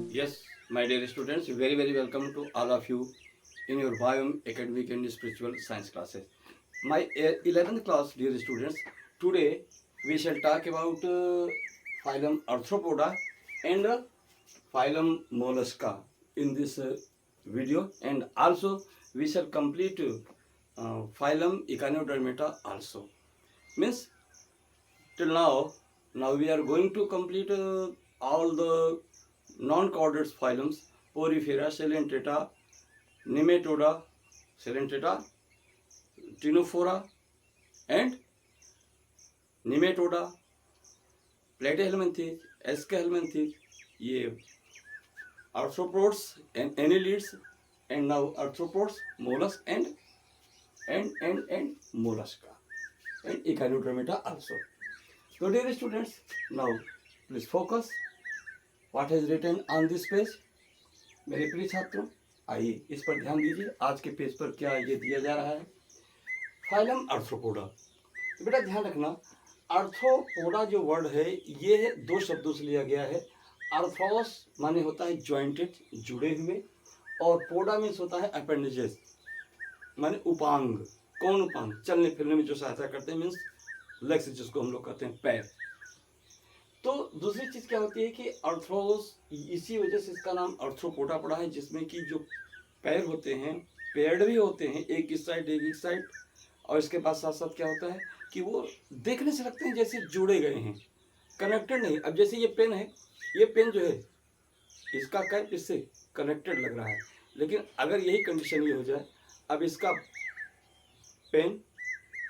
Yes, my dear students, very welcome to all of you in your biome, academic and spiritual science classes. My 11th class, dear students, today we shall talk about phylum Arthropoda and phylum Mollusca in this video, and also we shall complete phylum Echinodermata also. Means till now we are going to complete all the non-chordate phylums: Porifera, Coelenterata, Nematoda, Coelenterata, Ctenophora and Nematoda, Platyhelminthes, Escahelminthes, ये arthropods and annelids, and now arthropods, mollusks and mollusca and Echinodermata also. So dear students, now please focus what is written on this page. मेरे प्रिय छात्रों, आइए इस पर ध्यान दीजिए। आज के पेज पर क्या ये दिया जा रहा है? Phylum arthropoda. तो बेटा ध्यान रखना, आर्थ्रोपोडा जो वर्ड है ये दो शब्दों से लिया गया है। आर्थ्रोस माने होता है जॉइंटेड, जुड़े हुए, और पोडा मीन्स होता है अपेंडेजेस माने उपांग। कौन उपांग? चलने फिरने में जो सहायता करते हैं, मीन्स लेग्स, जिसको हम लोग कहते हैं पैर। तो दूसरी चीज क्या होती है कि अर्थ्रोस, इसी वजह से इसका नाम अर्थ्रोपोडा पड़ा है, जिसमें कि जो पैर होते हैं पेयर्ड भी होते हैं, एक इस साइड एक इस साइड, और इसके बाद साथ साथ क्या होता है कि वो देखने से लगते हैं जैसे जुड़े गए हैं, कनेक्टेड नहीं। अब जैसे ये पेन है, ये पेन जो है इसका कैप इससे कनेक्टेड लग रहा है, लेकिन अगर यही कंडीशन ये हो जाए, अब इसका पेन,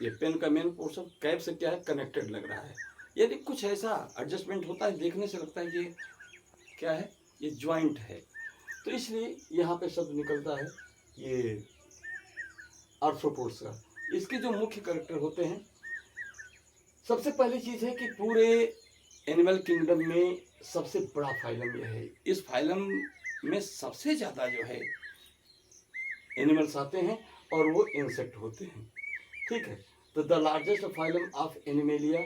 ये पेन का मेन पोर्शन कैप से क्या है, कनेक्टेड लग रहा है। यदि कुछ ऐसा एडजस्टमेंट होता है, देखने से लगता है कि क्या है, ये ज्वाइंट है। तो इसलिए यहाँ पे शब्द निकलता है ये आर्थ्रोपोड्स का। इसके जो मुख्य कैरेक्टर होते हैं, सबसे पहली चीज है कि पूरे एनिमल किंगडम में सबसे बड़ा फाइलम यह है। इस फाइलम में सबसे ज्यादा जो है एनिमल्स आते हैं और वो इंसेक्ट होते हैं। ठीक है, तो the largest phylum of animalia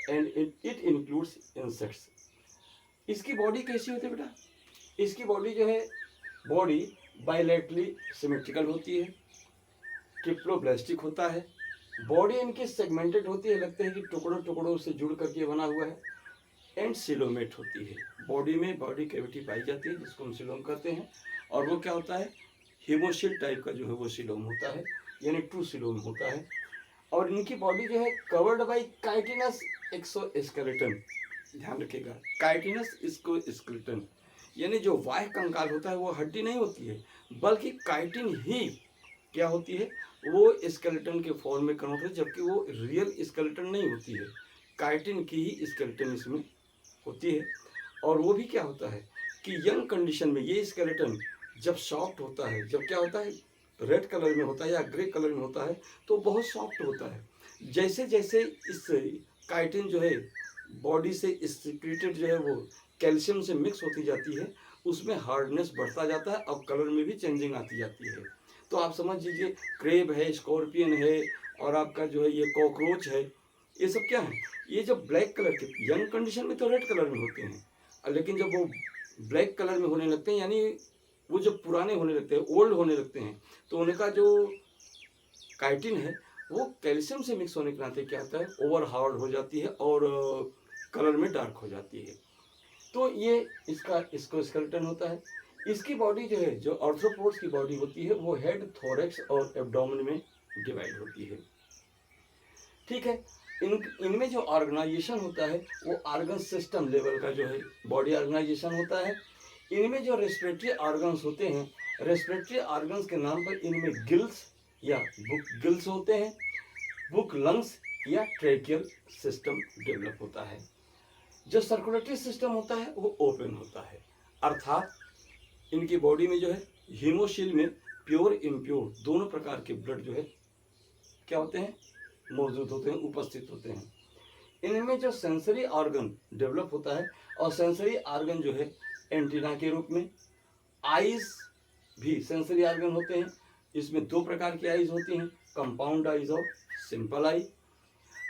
and it includes insects. इसकी बॉडी कैसी होती है बेटा? इसकी बॉडी जो है, बॉडी बायलैटरली सिमेट्रिकल होती है, ट्रिप्लोब्लास्टिक होता है, बॉडी इनकी सेगमेंटेड होती है, लगते हैं कि टुकड़ों टुकड़ों से जुड़ करके बना हुआ है, एंड सिलोमेट होती है। बॉडी में बॉडी कैविटी पाई जाती है जिसको हम सिलोम कहते हैं, और वो क्या होता है, हिमोशिल टाइप का जो है वो सिलोम होता है, यानी ट्रू सिलोम होता है। और इनकी बॉडी जो है कवर्ड बाई काइटिनस एक्सोस्केलेटन। ध्यान रखिएगा, काइटिनस एक्सोस्केलेटन, यानी जो बाह्य कंकाल होता है वो हड्डी नहीं होती है, बल्कि काइटिन ही क्या होती है, वो स्केलेटन के फॉर्म में कन्वर्ट होती है, जबकि वो रियल स्केलेटन नहीं होती है, काइटिन की ही स्केलेटन इसमें होती है। और वो भी क्या होता है कि यंग कंडीशन में ये स्केलेटन जब सॉफ्ट होता है, जब क्या होता है, रेड कलर में होता है या ग्रे कलर में होता है, तो बहुत सॉफ्ट होता है। जैसे जैसे इस काइटिन जो है बॉडी से सिक्रेटेड जो है वो कैल्शियम से मिक्स होती जाती है, उसमें हार्डनेस बढ़ता जाता है और कलर में भी चेंजिंग आती जाती है। तो आप समझ लीजिए, क्रेब है, स्कॉर्पियन है, और आपका जो है ये कॉकरोच है, ये सब क्या है, ये जब ब्लैक कलर के, यंग कंडीशन में तो रेड कलर में होते हैं, लेकिन जब वो ब्लैक कलर में होने लगते हैं, यानी वो जब पुराने होने लगते हैं, ओल्ड होने लगते हैं, तो उनका जो काइटिन है वो कैल्शियम से मिक्स होने के नाते क्या होता है, ओवर हार्ड हो जाती है और कलर में डार्क हो जाती है। तो ये इसका स्केलेटन होता है। इसकी बॉडी जो है, जो आर्थ्रोपोड्स की बॉडी होती है, वो हेड, थोरैक्स और एब्डोमेन में डिवाइड होती है। ठीक है, इनमें जो ऑर्गेनाइजेशन होता है वो ऑर्गन सिस्टम लेवल का जो है बॉडी ऑर्गेनाइजेशन होता है। इनमें जो रेस्पिरेटरी ऑर्गन्स होते हैं, रेस्पिरेटरी ऑर्गन्स के नाम पर इनमें गिल्स या बुक गिल्स होते हैं, बुक लंग्स या ट्रेकियल सिस्टम डेवलप होता है। जो सर्कुलेटरी सिस्टम होता है वो ओपन होता है, अर्थात इनकी बॉडी में जो है हीमोशिल में प्योर इम्प्योर दोनों प्रकार के ब्लड जो है क्या होते हैं, मौजूद होते हैं, उपस्थित होते हैं। इनमें जो सेंसरी ऑर्गन डेवलप होता है, और सेंसरी ऑर्गन जो है एंटीना के रूप में, आईज भी सेंसरी ऑर्गन होते हैं। इसमें दो प्रकार की आईज होती हैं, कंपाउंड आईज और सिंपल आई।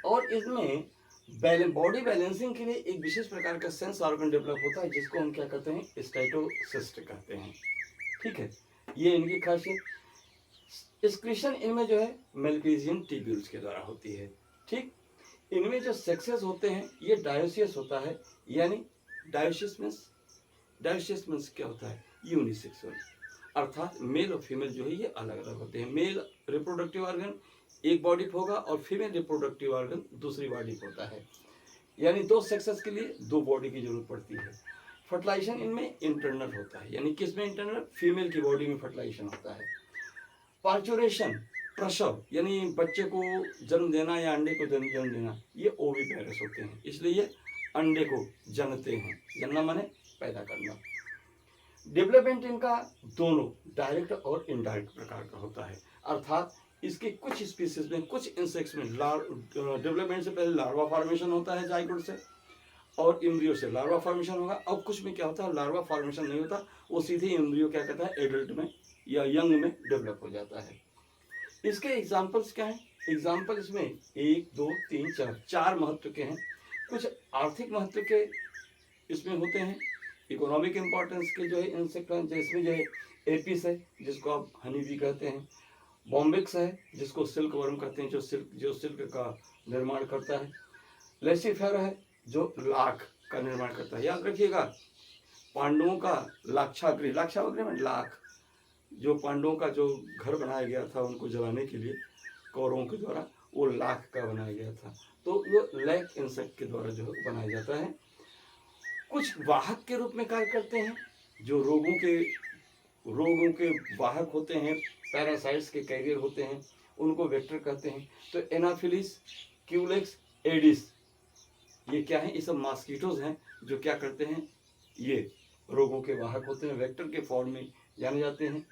और इसमें बॉडी बैलेंसिंग के लिए एक विशेष प्रकार का सेंस ऑर्गन डेवलप होता है जिसको हम क्या कहते हैं, स्टैटोसिस्ट कहते हैं। ठीक है, ये इनकी खासियत। एक्सक्रीशन इनमें जो है मेलपीजियन ट्यूब्यूल्स के द्वारा होती है। ठीक, इनमें जो सेक्सेस होते हैं ये डायोसियस होता है, यानी डायोसियस मीन्स क्या होता है, यूनिसेक्सुअल, अर्थात मेल और फीमेल जो है ये अलग अलग होते हैं। मेल रिप्रोडक्टिव ऑर्गन एक बॉडी पे होगा और फीमेल रिप्रोडक्टिव ऑर्गन दूसरी बॉडी पे होता है, यानी दो सेक्सेस के लिए दो बॉडी की जरूरत पड़ती है। फर्टिलाइजेशन इनमें इंटरनल होता है, यानी किसमें इंटरनल, फीमेल की बॉडी में फर्टिलाइजेशन होता है। पार्चुरेशन प्रसव, यानी बच्चे को जन्म देना या अंडे को जन्म देना, ये ओविपेरस होते हैं, इसलिए ये अंडे को जनते हैं। जनना माने पैदा करना। डेवलपमेंट इनका दोनों डायरेक्ट और इनडायरेक्ट प्रकार का होता है, अर्थात इसके कुछ स्पीसीज में, कुछ इंसेक्ट्स में डेवलपमेंट से पहले लार्वा फॉर्मेशन होता है जाइगोट से, और एम्ब्रियो से लार्वा फॉर्मेशन होगा। और कुछ में क्या होता है, लार्वा फॉर्मेशन नहीं होता, वो सीधे एम्ब्रियो क्या कहता है, एडल्ट में या यंग में डेवलप हो जाता है। इसके एग्जाम्पल्स क्या हैं, एग्जाम्पल इसमें 1 2 3 4 महत्व के हैं। कुछ आर्थिक महत्व के इसमें होते हैं, इकोनॉमिक इम्पोर्टेंस के जो है इंसेक्ट हैं, जिसमें जो है एपिस है जिसको आप हनी बी कहते हैं, बॉम्बिक्स है जिसको सिल्क वर्म कहते हैं, जो सिल्क का निर्माण करता है, लेसिफेर है जो लाख का निर्माण करता है। याद रखिएगा, पांडवों का लाक्षागृह में लाख, जो पांडवों का जो घर बनाया गया था उनको जलाने के लिए कौरवों के द्वारा, वो लाख का बनाया गया था। तो वो लैक इंसेक्ट के द्वारा जो है बनाया जाता है। कुछ वाहक के रूप में कार्य करते हैं, जो रोगों के वाहक होते हैं, पैरासाइट्स के कैरियर होते हैं, उनको वेक्टर कहते हैं। तो एनाफिलिस, क्यूलेक्स, एडिस, ये क्या है, ये सब मॉस्किटोज हैं जो क्या करते हैं, ये रोगों के वाहक होते हैं, वेक्टर के फॉर्म में जाने जाते हैं।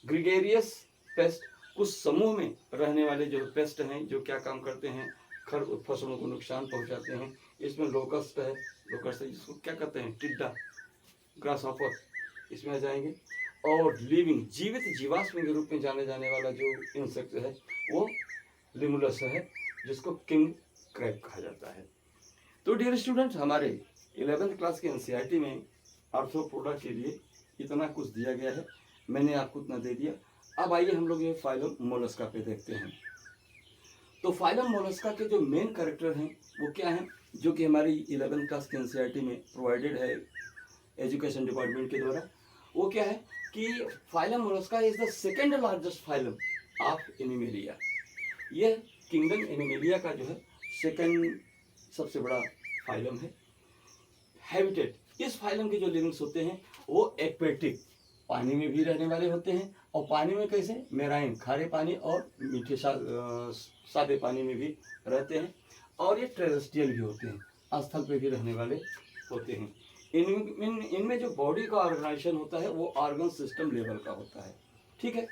ग्रिगेरियस पेस्ट, कुछ समूह में रहने वाले जो पेस्ट हैं जो क्या काम करते हैं, फसलों को नुकसान पहुंचाते हैं। इसमें लोकस्ट है जिसको क्या कहते हैं, टिड्डा, ग्रासहॉपर इसमें आ जाएंगे। और लिविंग, जीवित जीवाश्म के रूप में जाने जाने वाला जो इंसेक्ट है वो लिमुलस है, जिसको किंग क्रैब कहा जाता है। तो डियर स्टूडेंट, हमारे 11th क्लास के एनसीईआरटी में आर्थ्रोपोडा के लिए इतना कुछ दिया गया है, मैंने आपको इतना दे दिया। अब आइए हम लोग ये फाइलम मोलस्का पे देखते हैं। तो फाइलम मोलस्का के जो मेन कैरेक्टर हैं वो क्या हैं, जो कि हमारी 11th क्लास के एनसीईआरटी में प्रोवाइडेड है एजुकेशन डिपार्टमेंट के द्वारा। वो क्या है कि phylum Mollusca is the second largest phylum of animalia. ये किंगडम एनिमेलिया का जो है सेकेंड सबसे बड़ा फाइलम है। हैबिटेट, इस फाइलम के जो लिविंग्स होते हैं वो एक्वेटिक, पानी में भी रहने वाले होते हैं, और पानी में कैसे, मेराइन, खारे पानी और मीठे सादे पानी में भी रहते हैं, और ये टेरेस्ट्रियल भी होते हैं, स्थल पे भी रहने वाले होते हैं। इनमें जो बॉडी का ऑर्गेनाइजेशन होता है वो ऑर्गन सिस्टम लेवल का होता है। ठीक है,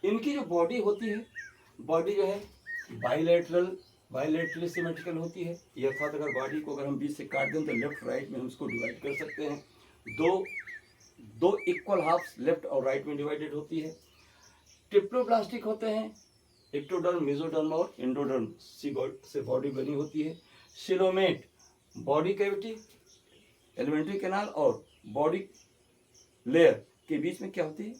इनकी जो बॉडी होती है, बॉडी जो है बाइलेटरली सिमेट्रिकल होती है, अर्थात अगर बॉडी को अगर हम बीच से काट दें तो लेफ्ट राइट में हम इसको डिवाइड कर सकते हैं। दो इक्वल हाफ्स लेफ्ट और राइट में डिवाइडेड होती है। ट्रिप्लोब्लास्टिक होते हैं, एक्टोडर्म, मेसोडर्म और एंडोडर्म से बॉडी बनी होती है। Coelomate, body cavity, alimentary canal और बॉडी लेयर के बीच में क्या होती है,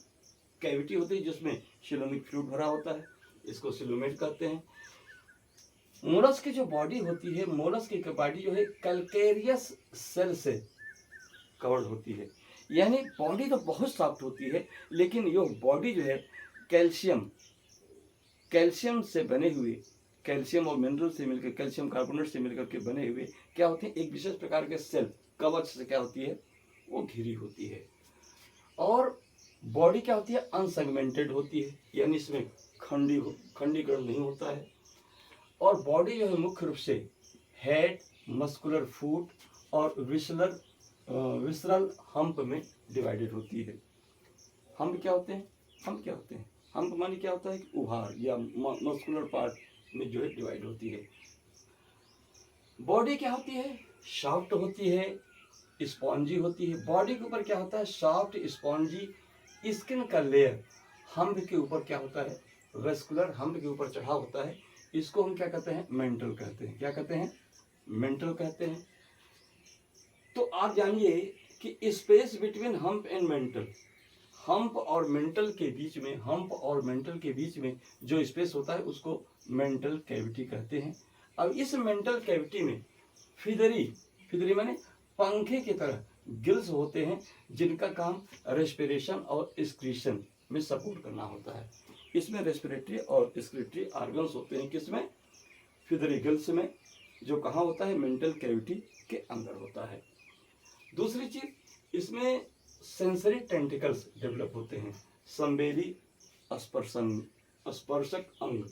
कैविटी होती है जिसमें सिलोमिक फ्लूइड भरा होता है, इसको सिलोमेट कहते हैं। मोलस्क की जो बॉडी होती है, मोलस्क की बॉडी जो है कैल्केरियस सेल से कवर्ड होती है, यानी बॉडी तो बहुत सॉफ्ट होती है, लेकिन ये बॉडी जो है कैल्शियम से बने हुए, कैल्शियम और मिनरल से मिलकर, कैल्शियम कार्बोनेट से मिलकर के बने हुए क्या होते हैं, एक विशेष प्रकार के सेल कवच से क्या होती है, वो घिरी होती है। और बॉडी क्या होती है, अनसेगमेंटेड होती है, यानी इसमें खंडीकरण नहीं होता है। और बॉडी जो है मुख्य रूप से हेड, मस्कुलर फूट और विसरल हम्प में डिवाइडेड होती है। हम्प क्या होते हैं, हम्प माने क्या होता है कि उभार या मस्कुलर पार्ट में जो है डिवाइड होती है। बॉडी क्या होती है, सॉफ्ट होती है, स्पॉन्जी होती है। बॉडी के ऊपर क्या होता है, सॉफ्ट स्पॉन्जी स्किन का लेयर हम्प के ऊपर क्या होता है, वेस्कुलर हम्प के ऊपर चढ़ा होता है। इसको हम क्या कहते हैं, मेंटल कहते हैं। क्या कहते हैं, मेंटल कहते हैं। तो आप जानिए कि space between hump and mental, hump और मेंटल के बीच में जो स्पेस होता है उसको मेंटल कैविटी कहते हैं। अब इस मेंटल कैविटी में फिदरी माने पंखे की तरह गिल्स होते हैं, जिनका काम रेस्पिरेशन और एक्सक्रीशन में सपोर्ट करना होता है। इसमें रेस्पिरेटरी और एक्सक्रीटरी ऑर्गन्स होते हैं, किसमें? फिदरी गिल्स में, जो कहाँ होता है? मेंटल कैविटी के अंदर होता है। दूसरी चीज, इसमें सेंसरी टेंटिकल्स डेवलप होते हैं, संवेदी स्पर्शक अंग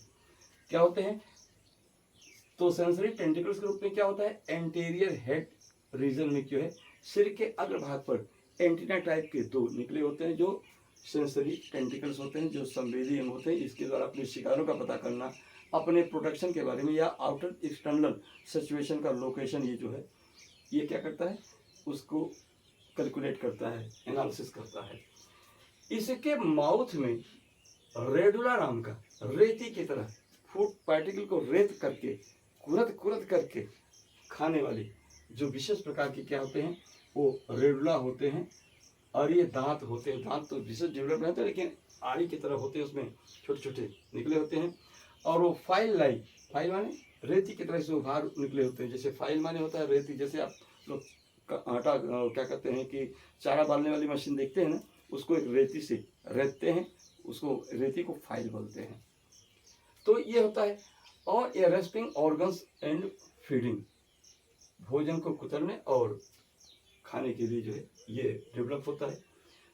क्या होते हैं? तो सेंसरी टेंटिकल्स के रूप में क्या होता है? एंटीरियर हेड रीजन में जो है सिर के अग्रभाग पर एंटीना टाइप के दो निकले होते हैं, जो सेंसरी टेंटिकल्स होते हैं, जो संवेदी अंग होते हैं। इसके द्वारा अपने शिकारों का पता करना, अपने प्रोटेक्शन के बारे में या आउटर एक्सटर्नल सिचुएशन का लोकेशन, ये जो है ये क्या करता है? उसको कैलकुलेट करता है, एनालिसिस करता है। इसके माउथ में रेडुला नाम का रेती की तरह फूड पार्टिकल को रेत करके कुरद करके खाने वाले जो विशेष प्रकार के क्या होते हैं? वो रेडुला होते हैं। और ये दांत होते हैं, दांत तो विशेष डेवलप रहते हैं, लेकिन आड़ी की तरह होते हैं, उसमें छोटे छोटे निकले होते हैं। और वो फाइल माने रेती की तरह से उभार निकले होते हैं। जैसे फाइल माने होता है रेती, जैसे आप लोग आटा क्या कहते हैं कि चारा डालने वाली मशीन देखते हैं ना, उसको एक रेती से रेतते हैं, उसको रेती को फाइल बोलते हैं। तो ये होता है। और ये रेस्पिंग ऑर्गन्स एंड फीडिंग, भोजन को कुतरने और खाने के लिए जो है ये डेवलप होता है।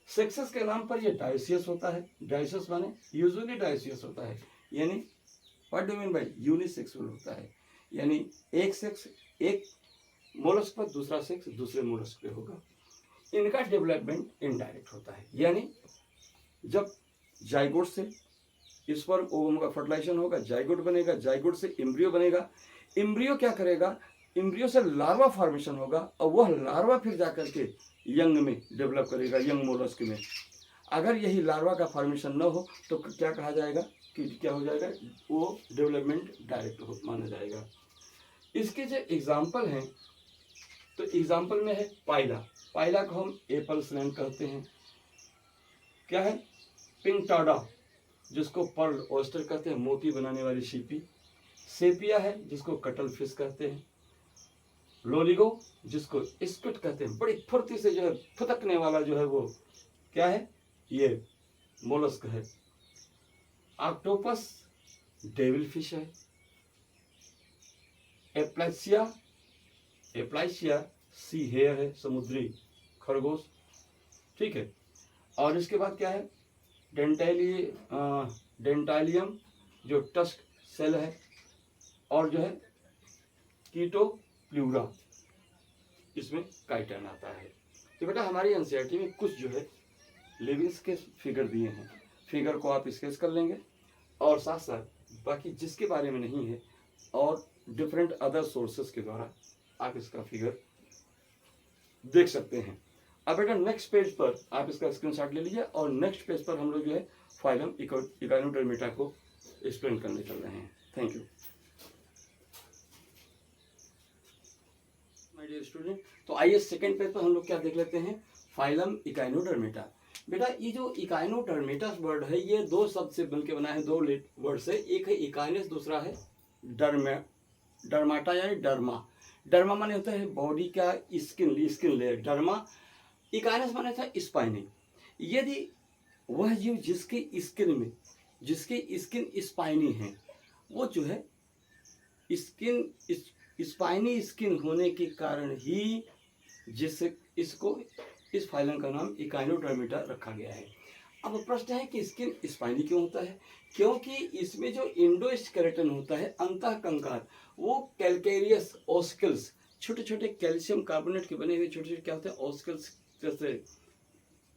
सेक्सेस के नाम पर ये डायसियस होता है। डायसियस माने यूजुअली डायसियस होता है, यानी what do mean by unisexual होता है, यानी एक सेक्स एक मोलस्क पर, दूसरा सेक्स दूसरे मोलस्क पे होगा। इनका डेवलपमेंट इनडायरेक्ट होता है, यानी जब जाइगोट से स्पर्म ओवम का फर्टिलाइजेशन होगा, जाइगोट बनेगा, जाइगोट से एम्ब्रियो बनेगा, एम्ब्रियो क्या करेगा? एम्ब्रियो से लार्वा फॉर्मेशन होगा, और वह लार्वा फिर जाकर के यंग में डेवलप करेगा, यंग मोलस्क में। अगर यही लार्वा का फॉर्मेशन न हो तो क्या कहा जाएगा कि क्या हो जाएगा? वो डेवलपमेंट डायरेक्ट माना जाएगा। इसके जो एग्जाम्पल हैं, तो एग्जाम्पल में है पाइला को हम एप्पल स्लैंड कहते हैं। क्या है? पिंकटाडा, जिसको पर्ल ऑयस्टर कहते हैं, मोती बनाने वाली सीपी। सेपिया है, जिसको कटल फिश कहते हैं। लोलिगो, जिसको स्क्विड कहते हैं, बड़ी फुर्ती से जो है फुदकने वाला जो है वो क्या है? ये मोलस्क है। ऑक्टोपस डेविल फिश है। एप्लाइशिया सी हेयर है, समुद्री खरगोश। ठीक है। और इसके बाद क्या है? डेंटालियम, जो टस्क सेल है। और जो है कीटो प्लूरा, इसमें काइटन आता है। तो बेटा हमारी एनसीईआरटी में कुछ जो है लिविंग्स के फिगर दिए हैं, फिगर को आप स्केच कर लेंगे, और साथ साथ बाकी जिसके बारे में नहीं है और डिफरेंट अदर सोर्सेस के द्वारा आप इसका फिगर देख सकते हैं। अब बेटा नेक्स्ट पेज पर आप इसका स्क्रीनशॉट ले लीजिए, और नेक्स्ट पेज पर हम लोग जो है फाइलम इकाइनोडर्मेटा को एक्सप्लेन करने चल रहे हैं। Thank you my dear student. तो आइए सेकंड पेज पर हम लोग क्या देख लेते हैं? Phylum Echinodermata. बेटा ये जो इकाइनोडर्मेटा वर्ड है, ये दो शब्द से मिलकर बना है, दो वर्ड से। एक है इकाइनस, दूसरा है डर्माटा यानी डर्मा। डर्मा माने होता है बॉडी का स्किन लेयर, डर्मा। इकाइनस माने था स्पाइनिंग। यदि वह जीव जिसकी स्किन स्पाइनी है, वो जो है स्पाइनी स्किन होने के कारण ही इस फाइलम का नाम इकाइनोडर्मेटा रखा गया है। अब प्रश्न है कि स्किन स्पाइनी क्यों होता है? क्योंकि इसमें जो इंडोस्केलेटन होता है, अंतःकंकार, वो कैल्केरियस ऑस्कल्स, छोटे छोटे कैल्शियम कार्बोनेट के बने हुए छोटे छोटे क्या होते हैं? ऑस्कल्स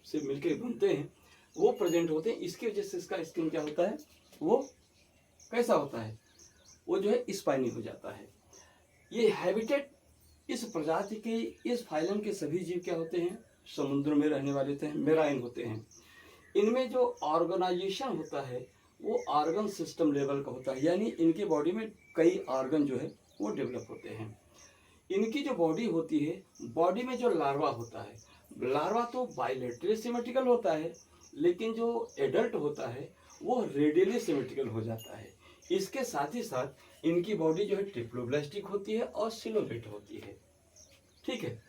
से मिलकर बनते हैं, वो प्रेजेंट होते हैं। इसकी वजह से इसका स्किन क्या होता है? वो कैसा होता है? वो जो है स्पाइनी हो जाता है। ये हैबिटेट इस प्रजाति के, इस फाइलम के सभी जीव क्या होते हैं? समुद्र में रहने वाले होते हैं, मेराइन होते हैं। इनमें जो ऑर्गेनाइजेशन होता है वो ऑर्गन सिस्टम लेवल का होता है, यानी इनकी बॉडी में कई ऑर्गन जो है वो डेवलप होते हैं। इनकी जो बॉडी होती है, बॉडी में जो लार्वा होता है, लार्वा तो बायलेटरली सिमेट्रिकल होता है, लेकिन जो एडल्ट होता है वो रेडियली सिमेट्रिकल हो जाता है। इसके साथ ही साथ इनकी बॉडी जो है ट्रिप्लोब्लास्टिक होती है और सिलोबेट होती है। ठीक है,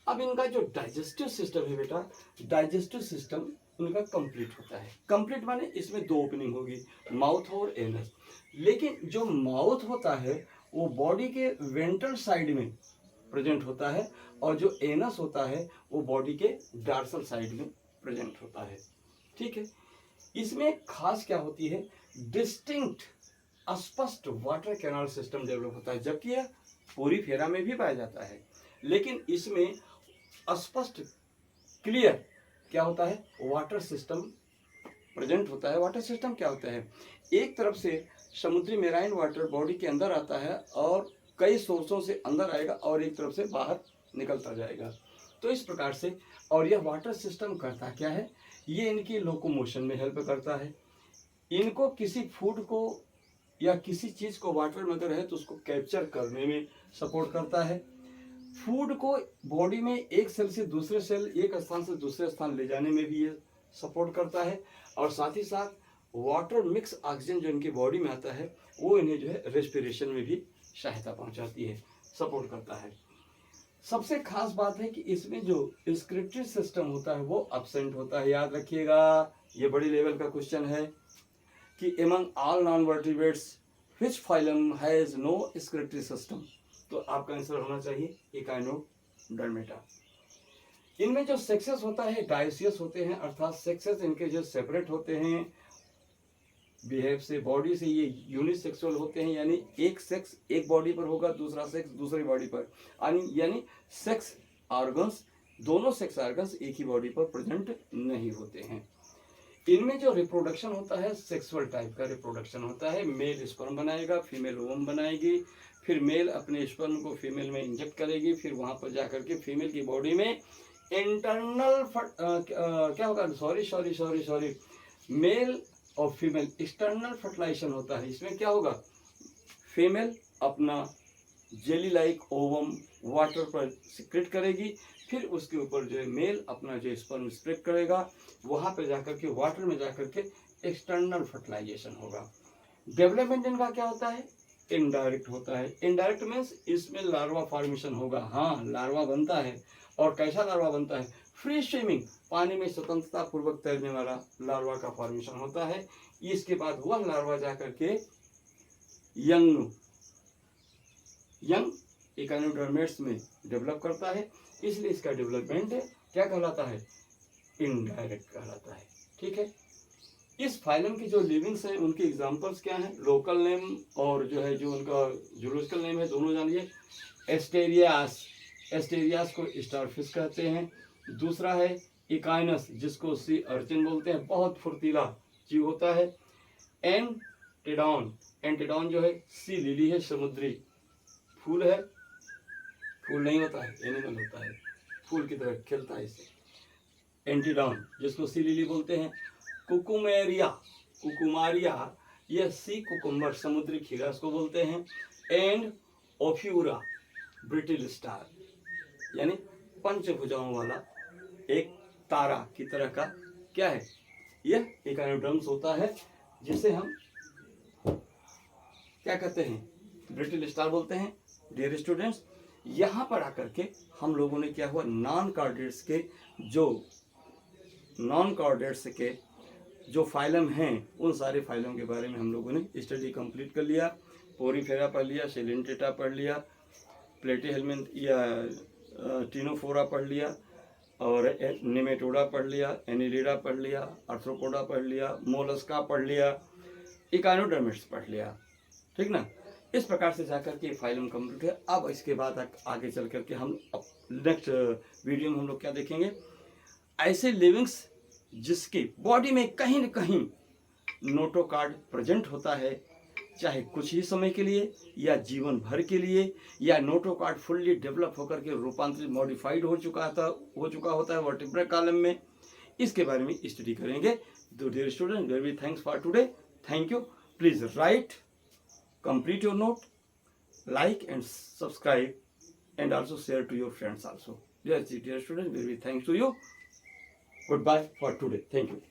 अब इनका जो डाइजेस्टिव सिस्टम है बेटा, डाइजेस्टिव सिस्टम उनका कंप्लीट होता है। कंप्लीट माने इसमें दो ओपनिंग होगी, माउथ और एनस। लेकिन जो माउथ होता है वो बॉडी के वेंट्रल साइड में प्रेजेंट होता है, और जो एनस होता है वो बॉडी के डार्सल साइड में प्रेजेंट होता है। ठीक है, इसमें खास क्या होती है, डिस्टिंक्ट अस्पष्ट वाटर कैनाल सिस्टम डेवलप होता है, जबकि यह पूरी फेरा में भी पाया जाता है। लेकिन इसमें अस्पष्ट क्लियर क्या होता है, वाटर सिस्टम प्रेजेंट होता है। वाटर सिस्टम क्या होता है, एक तरफ से समुद्री मेराइन वाटर बॉडी के अंदर आता है और कई सोर्सों से अंदर आएगा और एक तरफ से बाहर निकलता जाएगा। तो इस प्रकार से, और यह वाटर सिस्टम करता क्या है, ये इनकी लोकोमोशन में हेल्प करता है। इनको किसी फूड को या किसी चीज़ को वाटर में अगर है तो उसको कैप्चर करने में सपोर्ट करता है। फूड को बॉडी में एक सेल से दूसरे सेल, एक स्थान से दूसरे स्थान ले जाने में भी ये सपोर्ट करता है। और साथ ही साथ वाटर मिक्स ऑक्सीजन जो इनकी बॉडी में आता है वो इन्हें जो है रेस्पिरेशन में भी सहायता पहुंचाती है, सपोर्ट करता है। सबसे खास बात है कि इसमें जो एक्सक्रीटरी सिस्टम होता है वो एब्सेंट होता है। याद रखिएगा, ये बड़ी लेवल का क्वेश्चन है कि among all non vertebrates which phylum has no excretory system. तो आपका आंसर होना चाहिए इकाइनोडर्मेटा। इनमें जो सेक्सेस होता है डायोसियस होते हैं, अर्थात सेक्सेस इनके जो सेपरेट होते हैं बिहेव से, बॉडी से, ये यूनिसेक्सुअल होते हैं, यानी एक सेक्स एक बॉडी पर होगा, दूसरा सेक्स दूसरी बॉडी पर, यानी सेक्स ऑर्गन्स, दोनों सेक्स ऑर्गन्स एक ही बॉडी पर प्रेजेंट नहीं होते हैं। इनमें जो रिप्रोडक्शन होता है सेक्सुअल टाइप का रिप्रोडक्शन होता है। मेल स्पर्म बनाएगा, फीमेल ओवम बनाएगी, फिर मेल अपने स्पर्म को फीमेल में इंजेक्ट करेगी, फिर वहां पर जाकर के फीमेल की बॉडी में इंटरनल क्या होगा, सॉरी मेल और फीमेल एक्सटर्नल फर्टिलाइजेशन होता है। इसमें क्या होगा, फीमेल अपना जेली लाइक ओवम वाटर पर सिक्रेट करेगी, फिर उसके ऊपर जो है मेल अपना जो स्पर्म स्प्रेड करेगा, वहां पर जाकर के वाटर में जाकर के एक्सटर्नल फर्टिलाइजेशन होगा। डेवलपमेंट इनका क्या होता है, इनडायरेक्ट होता है। इनडायरेक्ट मीन्स इसमें लार्वा फॉर्मेशन होगा, हाँ लार्वा बनता है। और कैसा लार्वा बनता है, फ्री स्विमिंग, पानी में स्वतंत्रता पूर्वक तैरने वाला लार्वा का फॉर्मेशन होता है। इसके बाद वह लार्वा जाकर के यंग इकाइनोडर्मेट्स में डेवलप करता है, इसलिए इसका डेवलपमेंट क्या कहलाता है, इनडायरेक्ट कहलाता है। ठीक है, इस फाइलम की जो लिविंग्स हैं उनके एग्जांपल्स क्या हैं, लोकल नेम और जो है जो उनका जूलॉजिकल नेम है दोनों जानिए। एस्टेरियास को स्टारफिश कहते हैं। दूसरा है इकाइनस जिसको सी अर्चिन बोलते हैं, बहुत फुर्तीला जीव होता है। एंटेडॉन जो है सी लिली है, समुद्री फूल है, फूल नहीं होता है, एनिमल होता है, फूल की तरह खिलता है इसे, एंटीडॉन जिसको सी लिली बोलते हैं। कुकुमारिया यह सी कुकुम्बर समुद्री खीरा इसको बोलते हैं। एंड ओफ्यूरा ब्रिटिल स्टार यानी पंचभुजाओं वाला एक तारा की तरह का क्या है, यह इकाइनोडर्म्स होता है, जिसे हम क्या कहते हैं, ब्रिटिल स्टार बोलते हैं। डियर स्टूडेंट्स, यहाँ पर आकर के हम लोगों ने क्या हुआ, नॉन कॉर्डेट्स के जो फाइलम हैं उन सारे फाइलम के बारे में हम लोगों ने स्टडी कंप्लीट कर लिया। पोरीफेरा पढ़ लिया, शेलेंटेटा पढ़ लिया, प्लेटीहेल्मिंथ या टिनोफोरा पढ़ लिया, और निमेटोडा पढ़ लिया, एनिलिडा पढ़ लिया, आर्थ्रोपोडा पढ़ लिया, मोलस्का पढ़ लिया, इकाइनोडर्मेट्स पढ़ लिया। ठीक ना, इस प्रकार से जाकर के फाइलम कंप्लीट है। अब इसके बाद आगे चल करके हम नेक्स्ट वीडियो में हम लोग क्या देखेंगे, ऐसे लिविंग्स जिसकी बॉडी में कहीं न कहीं नोटोकार्ड प्रेजेंट होता है, चाहे कुछ ही समय के लिए या जीवन भर के लिए, या नोटोकार्ड फुल्ली डेवलप होकर के रूपांतरित मॉडिफाइड हो चुका होता है वर्टिब्रा कॉलम में। इसके बारे में स्टडी करेंगे। तो dear student, very thanks for today, thank you. Please right, complete your note, like and subscribe and also share to your friends also. Dear students, very thanks to you. Goodbye for today. Thank you.